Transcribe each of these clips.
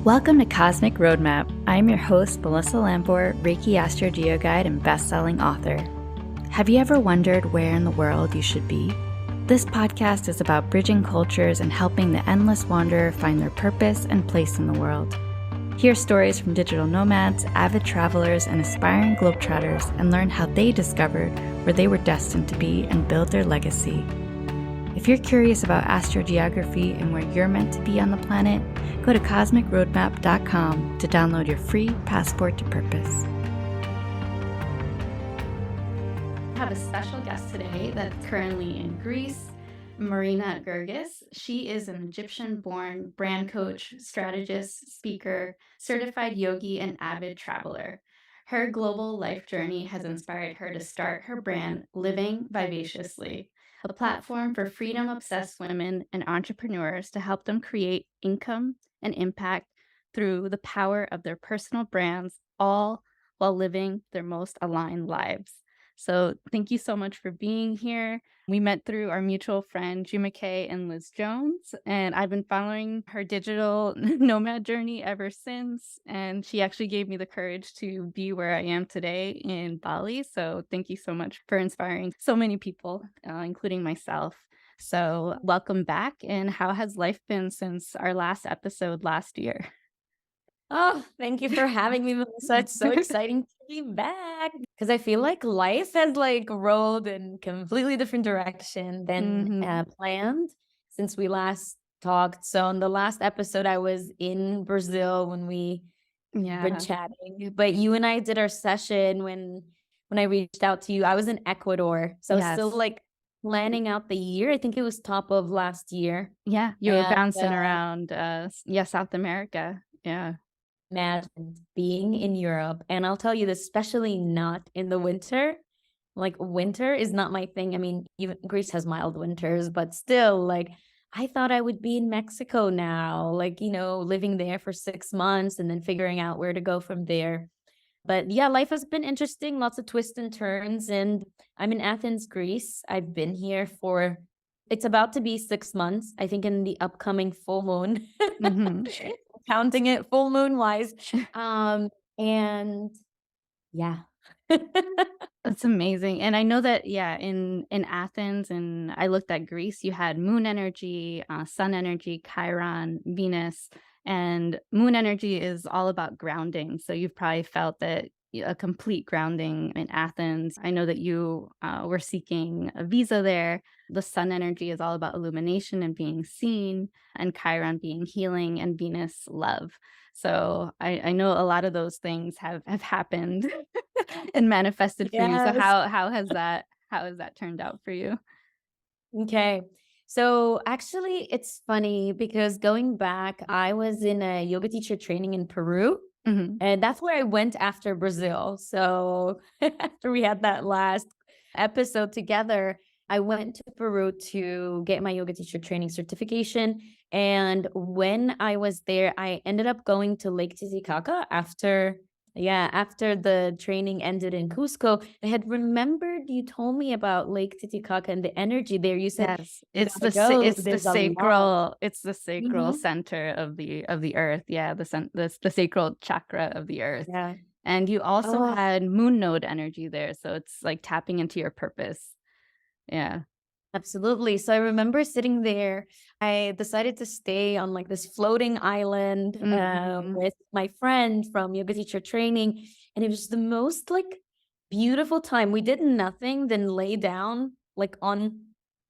Welcome to Cosmic Roadmap. I'm your host, Melissa Lamport, Reiki Astro Geo Guide and best-selling author. Have you ever wondered where in the world you should be? This podcast is about bridging cultures and helping the endless wanderer find their purpose and place in the world. Hear stories from digital nomads, avid travelers, and aspiring globetrotters, and learn how they discovered where they were destined to be and build their legacy. If you're curious about astrogeography and where you're meant to be on the planet, go to cosmicroadmap.com to download your free passport to purpose. I have a special guest today that's currently in Greece, Marina Girgis. She is an Egyptian-born brand coach, strategist, speaker, certified yogi, and avid traveler. Her global life journey has inspired her to start her brand, Livin Vivaciously, a platform for freedom-obsessed women and entrepreneurs to help them create income and impact through the power of their personal brands, all while living their most aligned lives. So thank you so much for being here. We met through our mutual friend, Juma Kay and Liz Jones, and I've been following her digital nomad journey ever since. And she actually gave me the courage to be where I am today in Bali. So thank you so much for inspiring so many people, including myself. So welcome back. And how has life been since our last episode last year? Oh, thank you for having me, Melissa. It's so exciting to be back because I feel like life has rolled in completely different direction than planned since we last talked. So in the last episode, I was in Brazil when we were chatting, but you and I did our session when I reached out to you. I was in Ecuador, so I was still planning out the year. I think it was top of last year. Yeah, you were bouncing around, South America. Yeah. Imagine being in Europe, and I'll tell you this, especially not in the winter. Like, winter is not my thing. I mean, even Greece has mild winters, but still, I thought I would be in Mexico now, living there for 6 months and then figuring out where to go from there. But yeah, life has been interesting, lots of twists and turns, and I'm in Athens, Greece. I've been here for, it's about to be 6 months, I think, in the upcoming full moon. Counting it full moon wise. And yeah. That's amazing. And I know that, in Athens, and I looked at Greece, you had moon energy, sun energy, Chiron, Venus, and moon energy is all about grounding. So you've probably felt that a complete grounding in Athens. I know that you were seeking a visa there. The sun energy is all about illumination and being seen, and Chiron being healing, and Venus love. So I know a lot of those things have happened and manifested for you. So Yes. how has that turned out for you? Okay. So actually, it's funny because going back, I was in a yoga teacher training in Peru, and that's where I went after Brazil. So after we had that last episode together, I went to Peru to get my yoga teacher training certification. And when I was there, I ended up going to Lake Titicaca after the training ended in Cusco. I had remembered you told me about Lake Titicaca and the energy there. You said, Yes, "You it's gotta go. it's the There's a lot." sacral center of the earth. Yeah, the sacral chakra of the earth. Yeah. And you also Oh, had moon node energy there, so it's like tapping into your purpose. Yeah. absolutely. So I remember sitting there. I decided to stay on this floating island Mhm. with my friend from yoga teacher training, and it was the most beautiful time. We did nothing then lay down on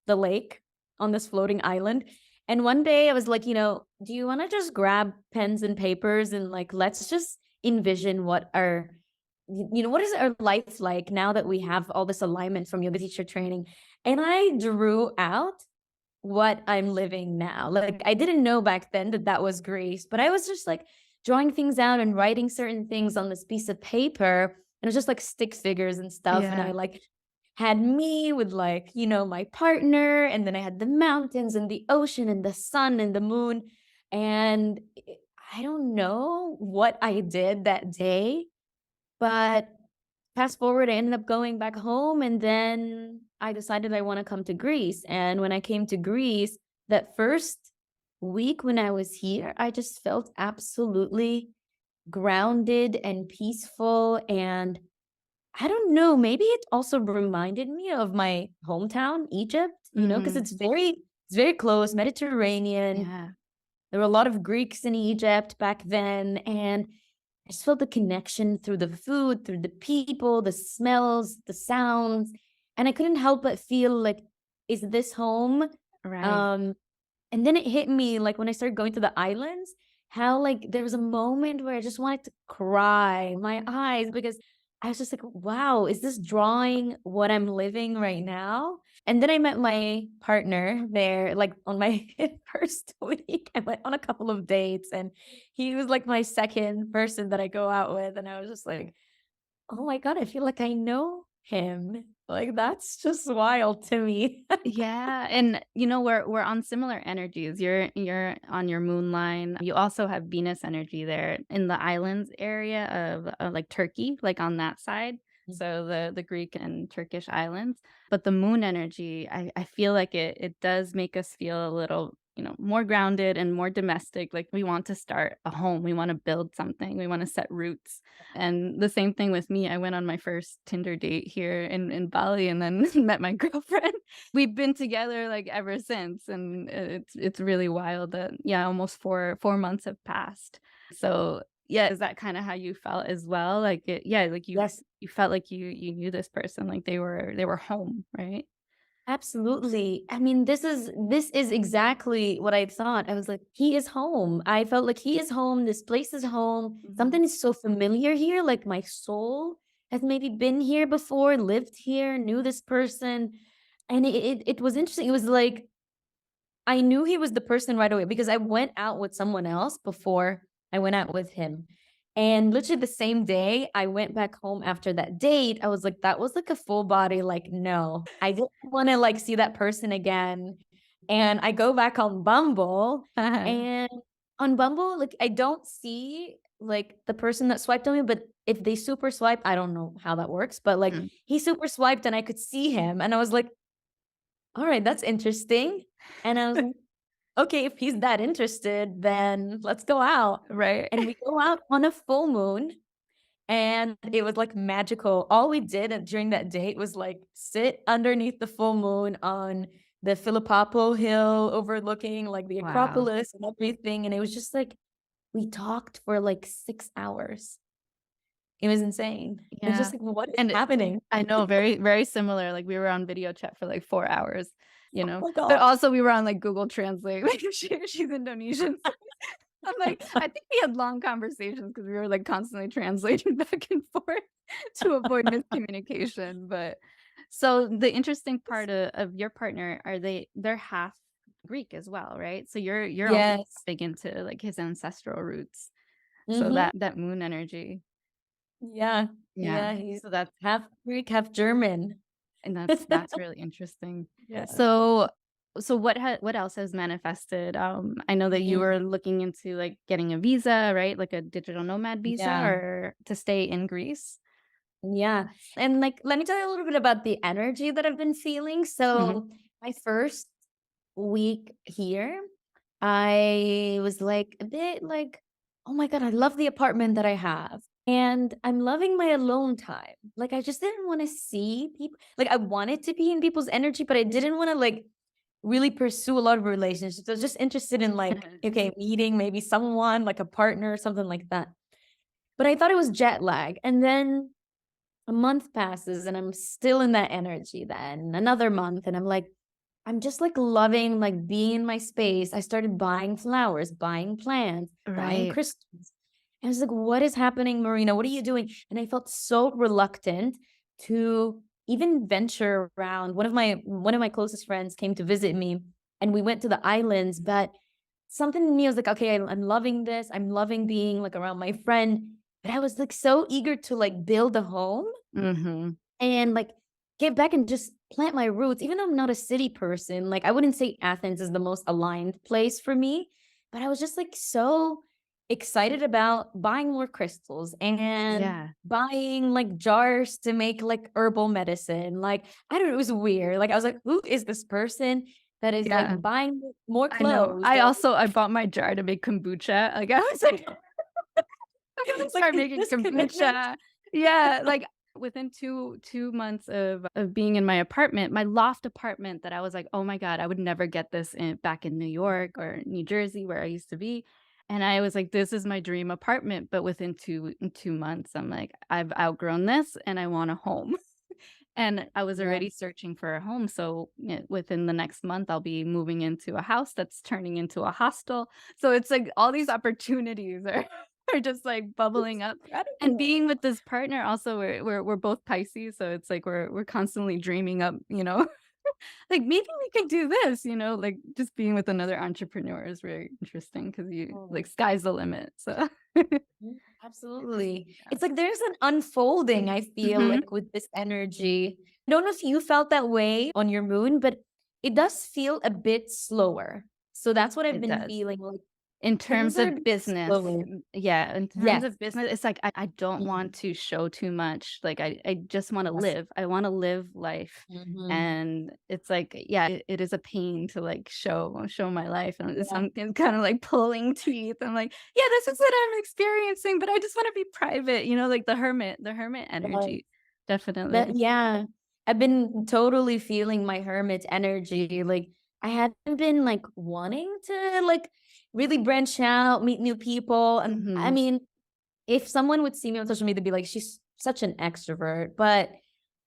the lake on this floating island. And one day I was like, do you want to just grab pens and papers and let's just envision what is our life like now that we have all this alignment from yoga teacher training? And I drew out what I'm living now. I didn't know back then that that was Greece, but I was just drawing things out and writing certain things on this piece of paper. And it was just stick figures and stuff. And I Yeah. had me with my partner. And then I had the mountains and the ocean and the sun and the moon. And I don't know what I did that day, but fast forward, I ended up going back home, and then I decided I wanna come to Greece, and when I came to Greece, that first week when I was here, I just felt absolutely grounded and peaceful. And I don't know, maybe it also reminded me of my hometown, Egypt, because Mm, it's very close, Mediterranean. yeah, There were a lot of Greeks in Egypt back then, and I just felt the connection through the food, through the people, the smells, the sounds, and I couldn't help but feel like, is this home? right. Um, and then it hit me, like, when I started going to the islands, how, like, there was a moment where I just wanted to cry my eyes because I was just like, "Wow, is this drawing what I'm living right now?" And then I met my partner there, like, on my first week. I went on a couple of dates, and he was, like, my second person that I go out with, and I was just like, "Oh my god, I feel like I know him." Like, that's just wild to me. Yeah, and, we're on similar energies. You're on your moon line. You also have Venus energy there in the islands area of, like, Turkey, like, on that side, so the Greek and Turkish islands. But the moon energy, I feel like it does make us feel a little, more grounded and more domestic, like, we want to start a home, we wanna build something, we wanna set roots. And the same thing with me, I went on my first Tinder date here in Bali and then met my girlfriend. We've been together, like, ever since, and it's really wild that, yeah, almost 4 months have passed. So, yeah, is that kinda how you felt as well? Like, yeah, like, Yes. you felt like you knew this person, like, they were home, right? Absolutely. I mean, this is exactly what I thought. I was like, he is home. I felt like he is home. This place is home. Mhm. Something is so familiar here. Like my soul has maybe been here before, lived here, knew this person. And it was interesting. It was like I knew he was the person right away because I went out with someone else before I went out with him. And literally the same day I went back home after that date, I was like, that was like a full body, like, no, I didn't want to like see that person again. And I go back on Bumble, and on Bumble, like I don't see like the person that swiped on me, but if they super swipe, I don't know how that works, but like Mm. he super swiped and I could see him and I was like, all right, that's interesting. And I was like, okay, if he's that interested, then let's go out. Right. And we go out on a full moon, and it was, like, magical. All we did during that date was, like, sit underneath the full moon on the Philippapo hill overlooking, like, the Wow. Acropolis and everything, and it was just, like, we talked for, like, 6 hours. It was insane. It was Yeah. just like, "What is And happening?" I know, very, very similar, like, we were on video chat for, like, 4 hours, Oh my but god. also we were on, like, Google Translate, like, she's Indonesian, so I'm like, I think we had long conversations because we were, like, constantly translating back and forth to avoid miscommunication, but so the interesting part of your partner, they're half Greek as well, right? So you're also Yes. big into, like, his ancestral roots, so Mhm. that moon energy. Yeah. Yeah, Yeah, he's so that's half Greek, half German. and that's really interesting. Yeah. So what else has manifested? I know that you Mm, were looking into, like, getting a visa, right? Like a digital nomad visa yeah. or to stay in Greece? Yeah. And, like, let me tell you a little bit about the energy that I've been feeling. Mhm. So, my first week here, I was, like, a bit like, "Oh my god, I love the apartment that I have, and I'm loving my alone time." Like, I just didn't wanna see people like, I wanted to be in people's energy, but I didn't wanna, like, really pursue a lot of relationships. I was just interested in, like, okay, meeting maybe someone, like a partner, something like that. But I thought it was jet lag, and then a month passes and I'm still in that energy, then another month and I'm like, I'm just like loving like being in my space. I started buying flowers, buying plants, buying Right. crystals. And I was like, what is happening, Marina? What are you doing? And I felt so reluctant to even venture around. One of my closest friends came to visit me and we went to the islands, but something in me was like, okay, I'm loving this. I'm loving being like around my friend. But I was like so eager to like build a home Mhm. and, like, get back and just plant my roots, even though I'm not a city person, like, I wouldn't say Athens is the most aligned place for me, but I was just, like, so excited about buying more crystals and Yeah. buying, like, jars to make, like, herbal medicine, like, I don't know, it was weird, like, I was like, "Who is this person?" that is Yeah, like buying more I know. clothes and I bought my jar to make kombucha. Like, I was like I'm gonna like, start is making this commitment? kombucha. Yeah, like, within 2 months of being in my apartment, my loft apartment that I was like, "Oh my god, I would never get this in back in New York or New Jersey where I used to be." And I was like, "This is my dream apartment," but within 2 months, I'm like, "I've outgrown this and I want a home." And I was Yeah. already searching for a home, so, within the next month, I'll be moving into a house that's turning into a hostel. So it's like all these opportunities are are just, like, It's bubbling up. And being incredible. with this partner also, we're both Pisces, so it's like we're constantly dreaming up, like, "Maybe we could do this," like, just being with another entrepreneur is very interesting because you like, Oh. sky's the limit, so Mm, absolutely. It's like there's an unfolding, I feel Mhm. like, with this energy. I don't know if you felt that way on your moon, but it does feel a bit slower. So that's what I've It been does. feeling, like In things terms are a of bit business, slower. yeah, in terms Yes. of business, it's like I don't Mhm. want to show too much, like, I just wanna Yes. live. I wanna live life, Mhm. and it's like, yeah, it is a pain to, like, show my life, and it's Yeah. something kinda like pulling teeth. I'm like, "Yeah, this is what I'm experiencing, but I just wanna be private," like the hermit Yes. energy, definitely. But yeah, I've been totally feeling my hermit energy. Like I hadn't been like wanting to like really branch out, meet new people. And I Mhm. mean, if someone would see me on social media, they'd be like, she's such an extrovert. But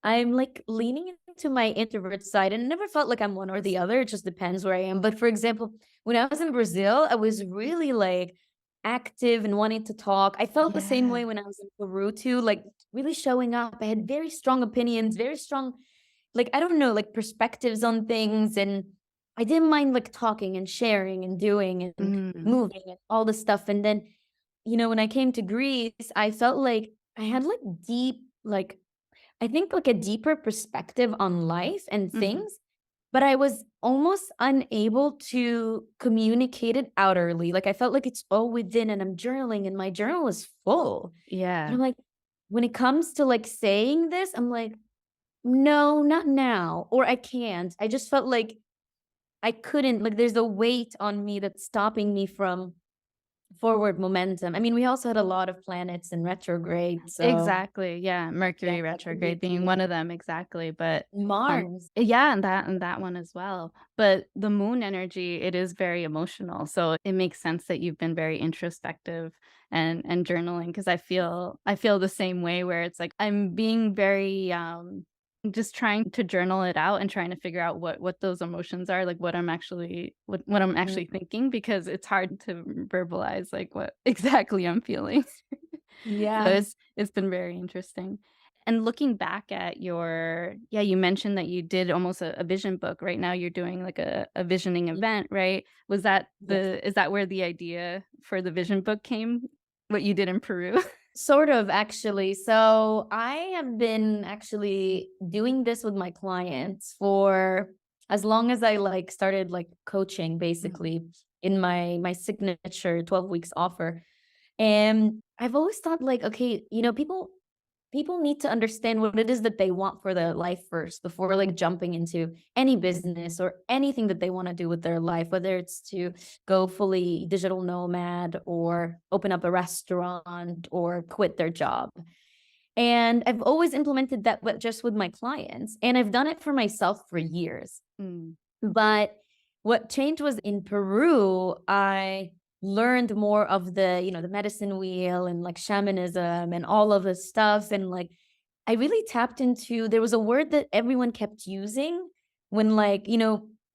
I'm like leaning into my introvert side and I never felt like I'm one or the other. It just depends where I am. But for example, when I was in Brazil, I was really like active and wanting to talk. I felt the same Yeah. way when I was in Peru too, like really showing up. I had very strong opinions, very strong, like, I don't know, like perspectives on things. And I didn't mind like talking and sharing and doing and Mm. moving and all this stuff. And then, when I came to Greece, I felt like I had like deep, like, I think like a deeper perspective on life and Mhm. things, but I was almost unable to communicate it outwardly. Like I felt like it's all within and I'm journaling and my journal is full. And Yeah. I'm like, when it comes to like saying this, I'm like, no, not now. Or I can't. I just felt like I couldn't, like there's a weight on me that's stopping me from forward momentum. I mean, we also had a lot of planets in retrograde. So Exactly, yeah, yeah, Mercury that could be retrograde being too. one of them, exactly, but, Mars. yeah, and that one as well, but the moon energy, it is very emotional, so it makes sense that you've been very introspective and journaling because I feel the same way where it's like I'm being very, just trying to journal it out and trying to figure out what those emotions are, like, what I'm Mm, actually thinking because it's hard to verbalize, like, what exactly I'm feeling. So yeah. it's been very interesting. And looking back at you mentioned that you did almost a vision book. Right now you're doing like a visioning Mm, event, right? Was that yes. the is that where the idea for the vision book came? What you did in Peru? Sort of, actually. So I have been actually doing this with my clients for as long as I like started like coaching Mm, basically in my signature 12 weeks offer. And I've always thought like, okay, people need to understand what it is that they want for their life first before like jumping into any business or anything that they want to do with their life, whether it's to go fully digital nomad or open up a restaurant or quit their job. And I've always implemented that, but just with my clients. And I've done it for myself for years. mm, But what changed was in Peru, I learned more of the medicine wheel and like shamanism and all of this stuff. And like, I really tapped into, there was a word that everyone kept using when like,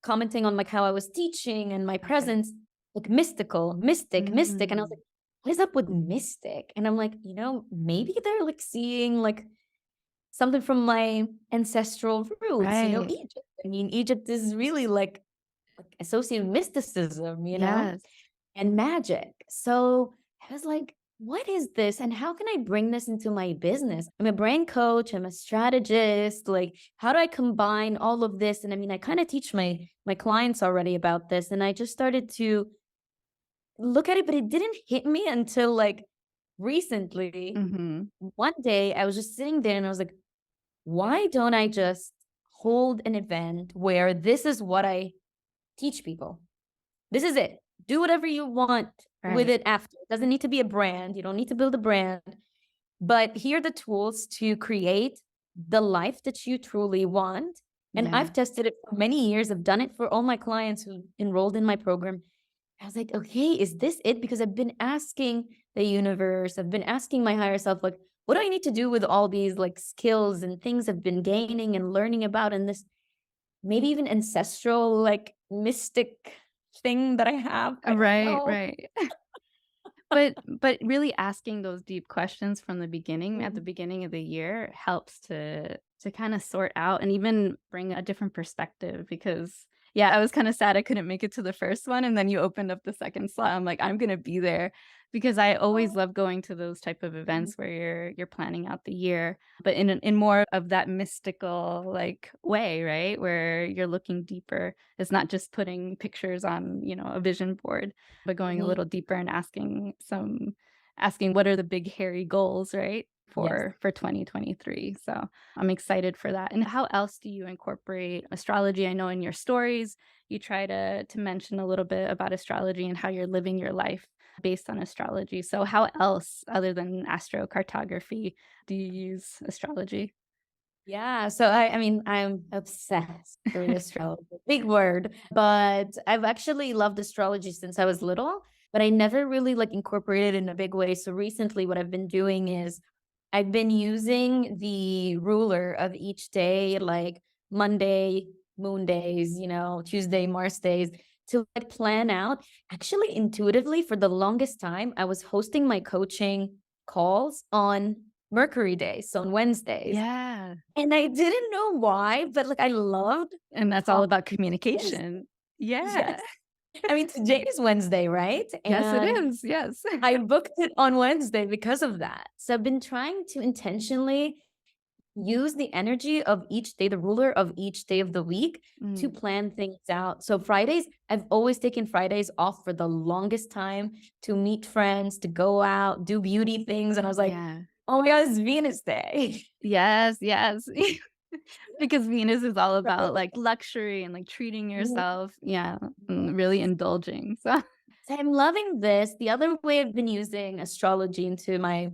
commenting on like how I was teaching and my okay. presence, like mystical, mystic, mystic. And I was Mm, like, what is up with mystic? And I'm like, maybe they're like seeing like something from my ancestral roots, right. Egypt. I mean, Egypt is really like associated with mysticism, Yes. and magic. So I was like, what is this? And how can I bring this into my business? I'm a brain coach, I'm a strategist. Like, how do I combine all of this? And I mean, I kind of teach my clients already about this. And I just started to look at it, but it didn't hit me until like recently. Mhm. One day I was just sitting there and I was like, why don't I just hold an event where this is what I teach people. This is it. Do whatever you want with Right. it after. It doesn't need to be a brand. You don't need to build a brand, but here are the tools to create the life that you truly want. And Yeah. I've tested it for many years. I've done it for all my clients who enrolled in my program. I was like, okay, is this it? Because I've been asking the universe, I've been asking my higher self, like, what do I need to do with all these like skills and things I've been gaining and learning about and this maybe even ancestral, like mystic thing that I have? I don't Right, know. right. But really asking those deep questions from the beginning, at the Mhm. beginning of the year helps to kinda sort out and even bring a different perspective because, yeah, I was kinda sad I couldn't make it to the first one, and then you opened up the second slot. I'm like, "I'm gonna be there," because I always Oh. love going to those type of Mhm. events where you're planning out the year, but in more of that mystical, like, way, right? Where you're looking deeper. It's not just putting pictures on, a vision board but going a Mhm. little deeper and asking what are the big hairy goals, right, Yes. for 2023. So, I'm excited for that. And how else do you incorporate astrology? I know in your stories, you try to mention a little bit about astrology and how you're living your life based on astrology. So, how else other than astrocartography do you use astrology? Yeah, so I mean, I'm obsessed with astrology. Big word, but I've actually loved astrology since I was little, but I never really like incorporated it in a big way. So recently what I've been doing is I've been using the ruler of each day, like Monday, moon days, Tuesday, Mars days, to like plan out. Actually, intuitively, for the longest time, I was hosting my coaching calls on Mercury days, so on Wednesdays. Yeah, And I didn't know why, but, like, I loved and that's all talking about Wednesday. communication. Yeah. Yes. I mean, today is Wednesday, right? Yes, it And is, yes. I booked it on Wednesday because of that. So I've been trying to intentionally use the energy of each day, the ruler of each day of the week to Mm, plan things out. So Fridays, I've always taken Fridays off for the longest time to meet friends, to go out, do beauty things, and I was like, yeah. "Oh my god, it's Venus Day." Yes, yes. Because Venus is all about, Right? like, luxury and, like, treating Mhm. yourself. Yeah, really indulging, so So I'm loving this. The other way I've been using astrology into my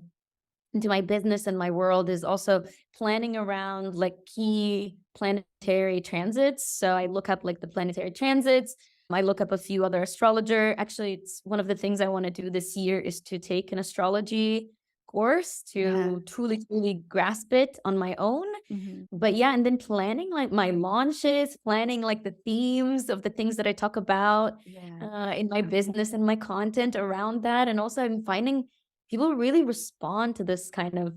business and my world is also planning around like key planetary transits. So I look up like the planetary transits. I look up a few other astrologer. Actually, it's one of the things I want to do this year is to take an astrology course yeah. to truly grasp it on my own. Mhm. But yeah, and then planning like my launches, planning like the themes of the things that I talk about Yeah. in my business and my content around that. And also, I'm finding people really respond to this kind of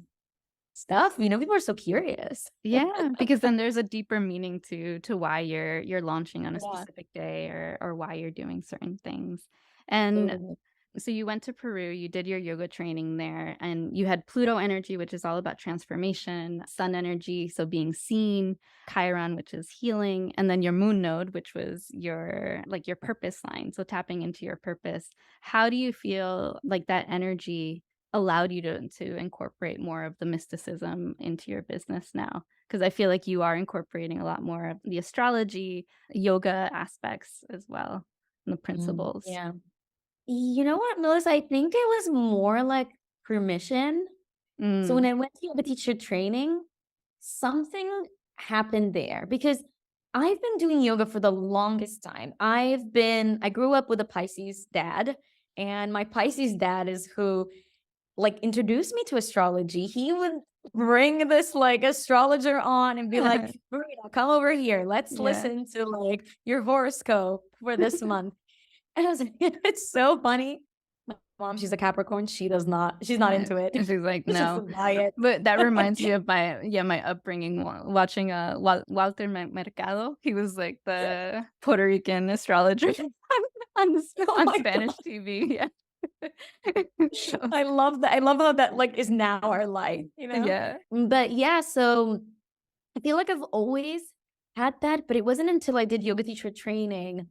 stuff. People are so curious. Yeah, because then there's a deeper meaning to why you're launching on a Yeah, specific day or why you're doing certain things. And totally. so you went to Peru, you did your yoga training there, and you had Pluto energy, which is all about transformation, Sun energy, so being seen, Chiron, which is healing, and then your moon node, which was your purpose line, so tapping into your purpose. How do you feel like that energy allowed you to incorporate more of the mysticism into your business now? Because I feel like you are incorporating a lot more of the astrology, yoga aspects as well, and the principles. Yeah. You know what, Melissa? I think it was more like permission. So when Mm. I went to yoga teacher training, something happened there because I've been doing yoga for the longest time. I grew up with a Pisces dad, and my Pisces dad is who like introduced me to astrology. He would bring this like astrologer on and be like, Marina, come over here. Let's Yeah. listen to like your horoscope for this month. And I was like, it's so funny. My mom, she's a Capricorn. She's not Yeah, into it. and she's like, She "No." doesn't buy it. But that And I'm reminds like, me of my upbringing watching, Walter Mercado. He was, like, the Puerto Rican astrologer oh on my Spanish God. TV, yeah. So I love that. I love how that like is now our life. yeah. But yeah, so I feel like I've always had that, but it wasn't until I did yoga teacher training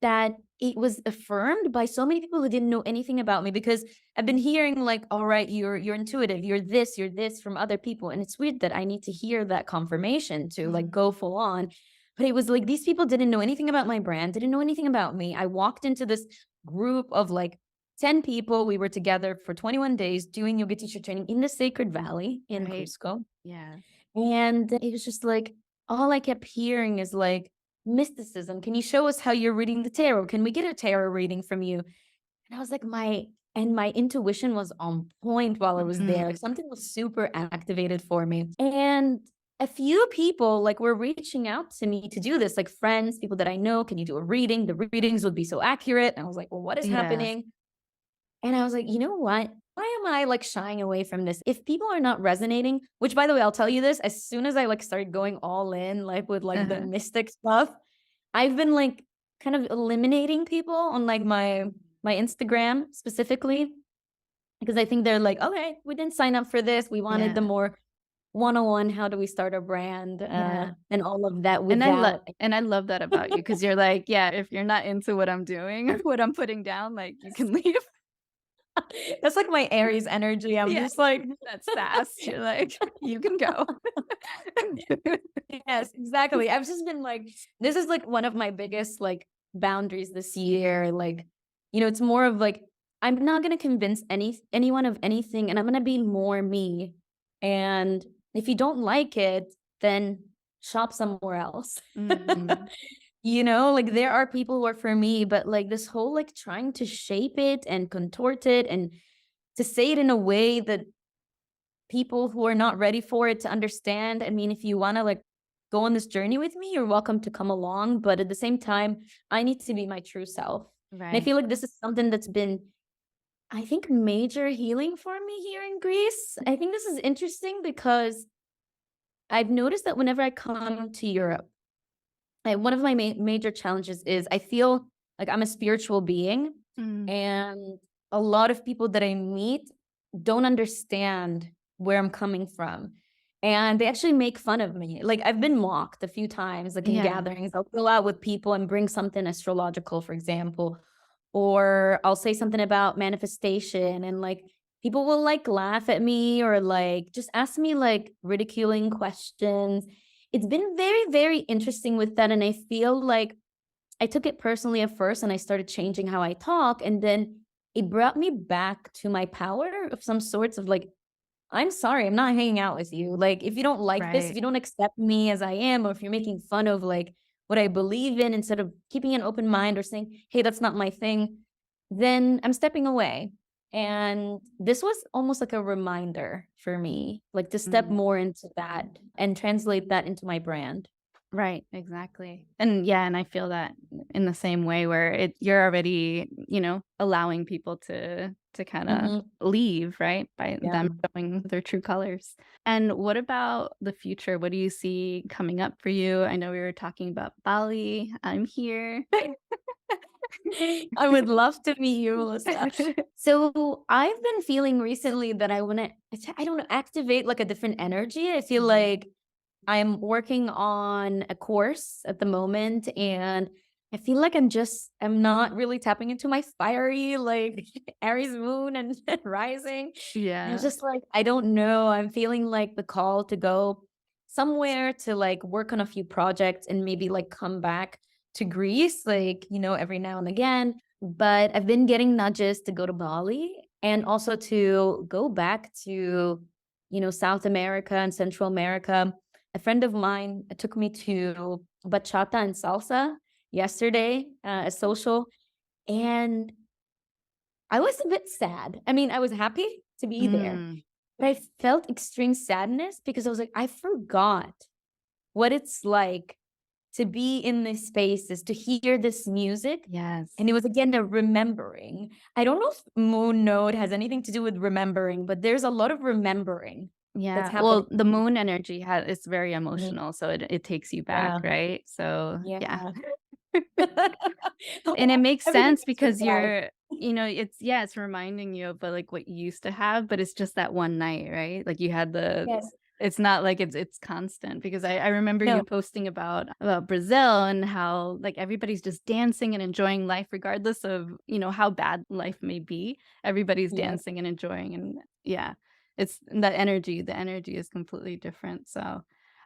that it was affirmed by so many people who didn't know anything about me because I've been hearing like, all right, you're intuitive, you're this from other people. And it's weird that I need to hear that confirmation to like Mhm. go full on. But it was like these people didn't know anything about my brand, didn't know anything about me. I walked into this group of like 10 people. We were together for 21 days doing yoga teacher training in the Sacred Valley in Right. Cusco. Yeah. And it was just like, all I kept hearing is like, mysticism. Can you show us how you're reading the tarot? Can we get a tarot reading from you? And I was like, my intuition was on point while I was there. Mhm. Like something was super activated for me. And a few people like were reaching out to me to do this, like friends, people that I know. Can you do a reading? The readings would be so accurate. And I was like, well, what is Yeah. happening? And I was like, you know what? Why am I like shying away from this? If people are not resonating, which by the way, I'll tell you this, as soon as I like started going all in, like with like the Uh-huh. mystic stuff, I've been like kind of eliminating people on like my Instagram specifically because I think they're like, okay, we didn't sign up for this. We wanted the Yeah. more one-on-one, how do we start a brand, Yeah. and all of that And without I love that about you because you're like, yeah, if you're not into what I'm doing or what I'm putting down, like you can leave. that's like my Aries energy. I'm Yeah. just like That's fast. You're like, you can go. yes, exactly. I've just been like, this is like one of my biggest like boundaries this year. Like, it's more of like, I'm not gonna convince anyone of anything, and I'm gonna be more me. And if you don't like it, then shop somewhere else. Mhm. Like there are people who are for me, but like this whole like trying to shape it and contort it and to say it in a way that people who are not ready for it to understand. I mean, if you want to like go on this journey with me, you're welcome to come along. But at the same time, I need to be my true self. And I Right. feel like this is something that's been, I think, major healing for me here in Greece. I think this is interesting because I've noticed that whenever I come to Europe, one of my major challenges is I feel like I'm a spiritual being, Mm. and a lot of people that I meet don't understand where I'm coming from. And they actually make fun of me. Like I've been mocked a few times, like in Yeah. gatherings. I'll go out with people and bring something astrological, for example, or I'll say something about manifestation, and like people will like laugh at me or like just ask me like ridiculing questions. It's been very, very interesting with that. And I feel like I took it personally at first and I started changing how I talk. And then it brought me back to my power of some sorts of like, I'm sorry, I'm not hanging out with you. Like, if you don't like this, if Right. you don't accept me as I am, or if you're making fun of like what I believe in instead of keeping an open mind or saying, hey, that's not my thing, then I'm stepping away. And this was almost like a reminder for me, like to step Mm. more into that and translate that into my brand. Right, exactly. And yeah, and I feel that in the same way where you're already, allowing people to kind of Mhm. leave, right? By Yeah. them showing their true colors. And what about the future? What do you see coming up for you? I know we were talking about Bali. I'm here. I would love to meet you, Melissa. So I've been feeling recently that I want to, I don't know, activate like a different energy. I feel Mhm. like I'm working on a course at the moment, and I feel like I'm not really tapping into my fiery, like Aries moon and rising. And it's Yeah. just like, I don't know. I'm feeling like the call to go somewhere to like work on a few projects and maybe like come back to Greece, like, every now and again. But I've been getting nudges to go to Bali and also to go back to, South America and Central America. A friend of mine took me to bachata and salsa yesterday, a social, and I was a bit sad. I mean, I was happy to be there, Mm, but I felt extreme sadness because I was like, I forgot what it's like to be in these spaces, to hear this music. yes. And it was again a remembering. I don't know if Moon Node has anything to do with remembering, but there's a lot of remembering that's Yeah. happening. Well, the moon energy has it's very Mhm. emotional, so it takes you back, Yeah. right? So, yeah. Yeah. And it makes Everything sense makes me because cry. it's reminding you of, like, what you used to have, but it's just that one night, right? Like, you had Yes. it's not like it's constant because I remember you No. posting about Brazil and how, like, everybody's just dancing and enjoying life regardless of, how bad life may be. Everybody's Yes. dancing and enjoying, and yeah, the energy is completely different, so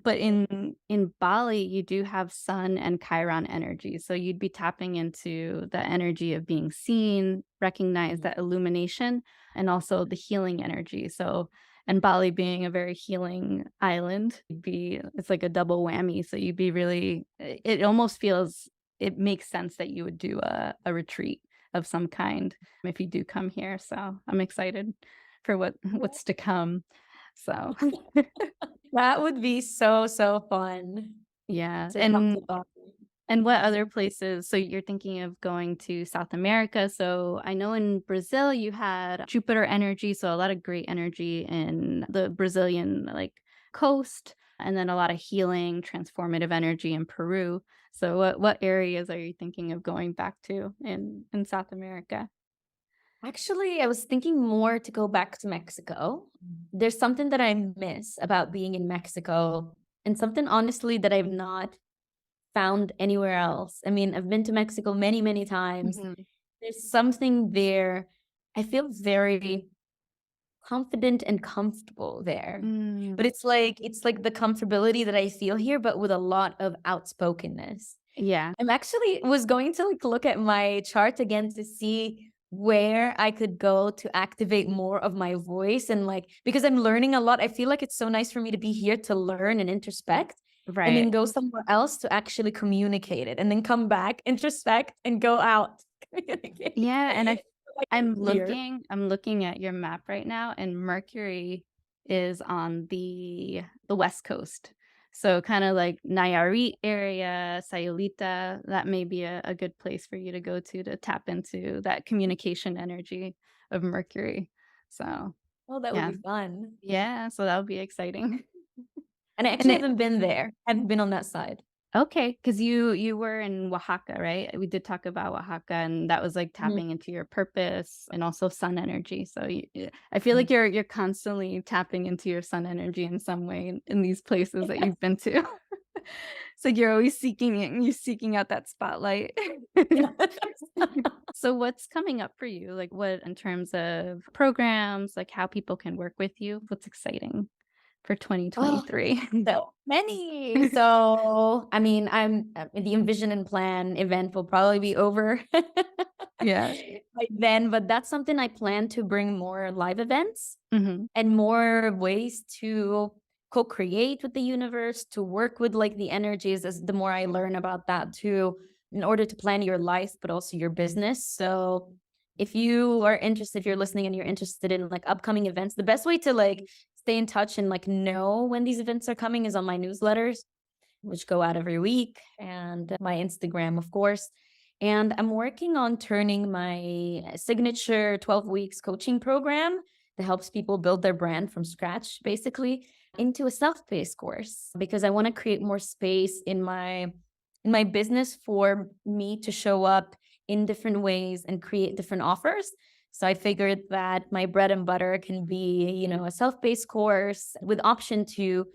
But in Bali, you do have sun and Chiron energy, so you'd be tapping into the energy of being seen, recognize Mhm. that illumination, and also the healing energy. So, and Bali being a very healing island, it's like a double whammy. So you'd be really, it almost feels, it makes sense that you would do a retreat of some kind if you do come here. So I'm excited for what's to come. So That would be so, so fun yeah, to come to Bali. and what other places, so you're thinking of going to South America, so I know in Brazil you had Jupiter energy, so a lot of great energy in the Brazilian, like, coast, and then a lot of healing, transformative energy in Peru. So what areas are you thinking of going back to in South America? Actually, I was thinking more to go back to Mexico. There's something that I miss about being in Mexico, and something honestly that I've not found anywhere else. I mean, I've been to Mexico many, many times. Mhm. There's something there. I feel very confident and comfortable there. Mm, But it's like the comfortability that I feel here, but with a lot of outspokenness. yeah, I'm actually was going to like look at my chart again to see where I could go to activate more of my voice and like because I'm learning a lot. I feel like it's so nice for me to be here to learn and introspect and then right. go somewhere else to actually communicate it and then come back, introspect and go out. Communicate. Yeah, and Like I'm here. looking at your map right now, and Mercury is on the West Coast. So kinda like Nayarit area, Sayulita, that may be a good place for you to go to tap into that communication energy of Mercury. So, Oh, that would yeah. be fun. Yeah, so that would be exciting. And I And actually it haven't been there. Haven't been on that side. Okay, because you were in Oaxaca, right? We did talk about Oaxaca, and that was, like, Mhm, tapping into your purpose and also sun energy, so I feel mhm. like you're constantly tapping into your sun energy in some way in these places that you've been to. So you're always you're seeking out that spotlight. Yeah. So what's coming up for you? Like, what in terms of programs, like, how people can work with you? What's exciting for Oh, 2023? so many. So, I mean, the Envision and Plan event will probably be over Yeah. by then, but that's something I plan to bring more live events Mhm. and more ways to co-create with the universe, to work with like the energies as the more I learn about that too, in order to plan your life, but also your business. So if you are interested, if you're listening and you're interested in like upcoming events, the best way to like stay in touch and like know when these events are coming is on my newsletters which go out every week, and my Instagram, of course. And I'm working on turning my signature 12 weeks coaching program that helps people build their brand from scratch, basically, into a self-paced course because I want to create more space in my business for me to show up in different ways and create different offers. So I figured that my bread and butter can be, a self-paced course with option to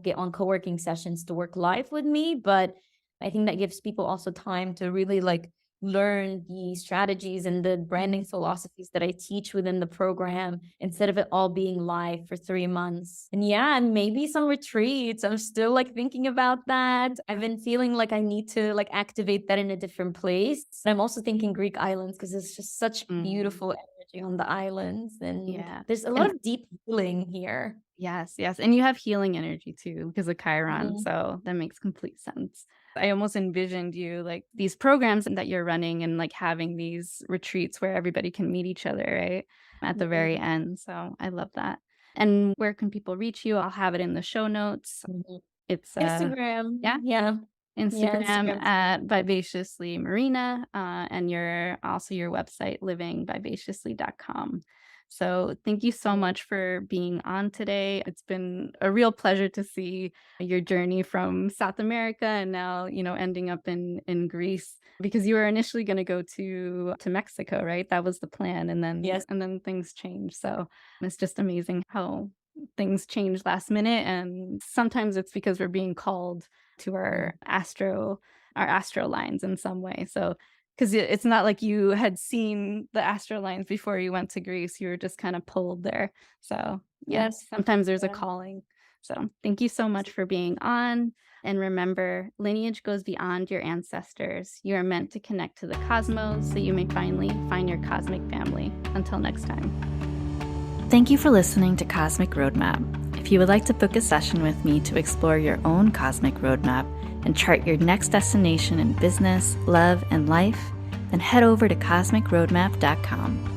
get on co-working sessions to work live with me. But I think that gives people also time to really like learn the strategies and the branding philosophies that I teach within the program instead of it all being live for 3 months. And yeah, and maybe some retreats. I'm still like thinking about that. I've been feeling like I need to like activate that in a different place. And I'm also thinking Greek islands because it's just such Mm, beautiful energy on the islands. And yeah, there's a lot and of deep healing here. yes, yes, and you have healing energy too because of Chiron, Mhm. so that makes complete sense. I almost envisioned you, like, these programs that you're running and, like, having these retreats where everybody can meet each other, right, at the very Mhm. end, so I love that. And where can people reach you? I'll have it in the show notes. Mhm. It's, yeah, Instagram, yeah. Yeah, Instagram Instagram's at Vivaciously Marina, and your website, livingvivaciously.com. So thank you so fun. much for being on today. It's been a real pleasure to see your journey from South America and now, ending up in Greece because you were initially going to go to Mexico, right? That was the plan, and then Yes. things changed. So it's just amazing how things change last minute, and sometimes it's because we're being called to Mhm. our astro lines in some way. So, because it's not like you had seen the astro lines before you went to Greece, you were just kind of pulled there. So, yeah, Yes. sometimes there's a Yeah. calling. So thank you so much for being on. And remember, lineage goes beyond your ancestors. You are meant to connect to the cosmos so you may finally find your cosmic family. Until next time. Thank you for listening to Cosmic Roadmap. If you would like to book a session with me to explore your own cosmic roadmap and chart your next destination in business, love, and life, then head over to cosmicroadmap.com.